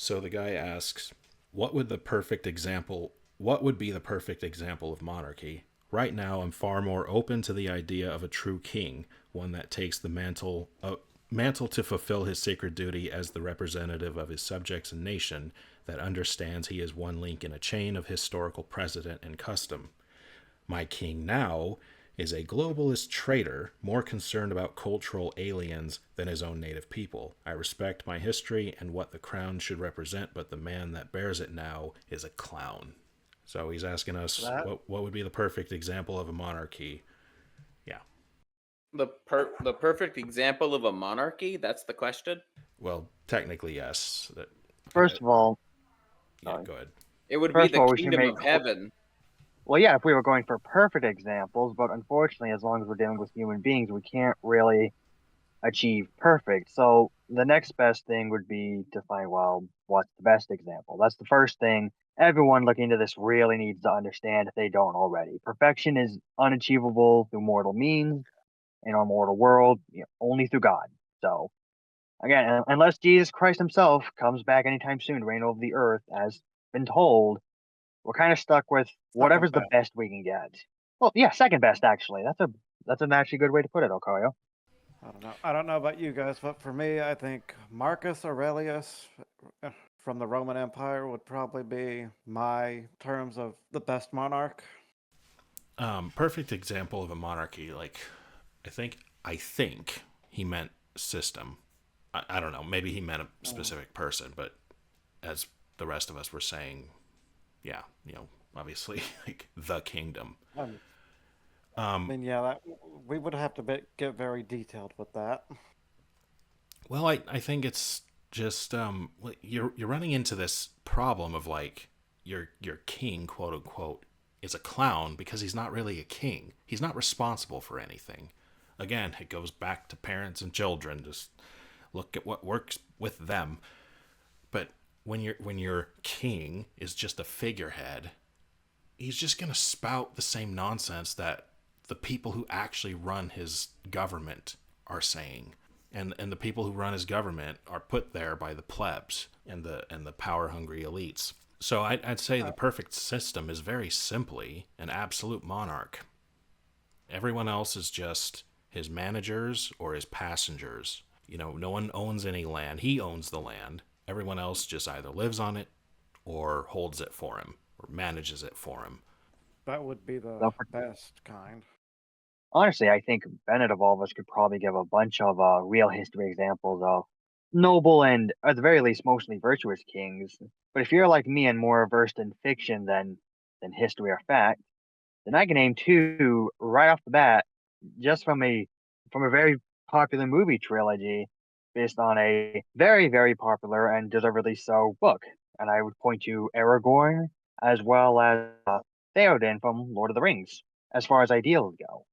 So the guy asks, "What would the perfect example? What would be the perfect example of monarchy? Right now, I'm far more open to the idea of a true king, one that takes the mantle to fulfill his sacred duty as the representative of his subjects and nation, that understands he is one link in a chain of historical precedent and custom. My king now is a globalist traitor more concerned about cultural aliens than his own native people. I respect my history and what the crown should represent, but the man that bears it now is a clown." So he's asking us That what would be the perfect example of a monarchy. Yeah. The perfect example of a monarchy? That's the question. Well, technically, yes. first of all, Yeah, sorry. go ahead. It would be First of the all, we should kingdom make of heaven. well, yeah, if we were going for perfect examples, but unfortunately, as long as we're dealing with human beings, we can't really achieve perfect. So the next best thing would be to find, well, what's the best example? That's the first thing everyone looking into this really needs to understand if they don't already. Perfection is unachievable through mortal means in our mortal world, only through God. So again, unless Jesus Christ himself comes back anytime soon to reign over the earth, as been told, we're kind of stuck with Second whatever's the best. best we can get. Well, yeah, second best actually. That's an actually good way to put it, Okayo. I don't know. I don't know about you guys, but for me, I think Marcus Aurelius from the Roman Empire would probably be my terms of the best monarch. Perfect example of a monarchy. Like, I think he meant system. I don't know. Maybe he meant a Um, specific person, but as the rest of us were saying, yeah, obviously, like the kingdom. I Um, mean, yeah, we would have to get very detailed with that. well, I think it's just you're running into this problem of like your king, quote unquote, is a clown because he's not really a king. He's not responsible for anything. Again, it goes back to parents and children. Just look at what works with them. But when your king is just a figurehead, he's just gonna spout the same nonsense that the people who actually run his government are saying. And the people who run his government are put there by the plebs and the power hungry elites. So I'd say the Uh, perfect system is very simply an absolute monarch. Everyone else is just his managers or his passengers. No one owns any land. He owns the land. Everyone else just either lives on it or holds it for him or manages it for him. that would be the So best kind. honestly, I think Bennett of all of us could probably give a bunch of real history examples of noble and, at the very least, mostly virtuous kings. But if you're like me and more versed in fiction than history or fact, then I can name two right off the bat, just from a very popular movie trilogy based on a very, very popular and deservedly so book. And I would point to Aragorn as well as Theoden from Lord of the Rings, as far as ideals go.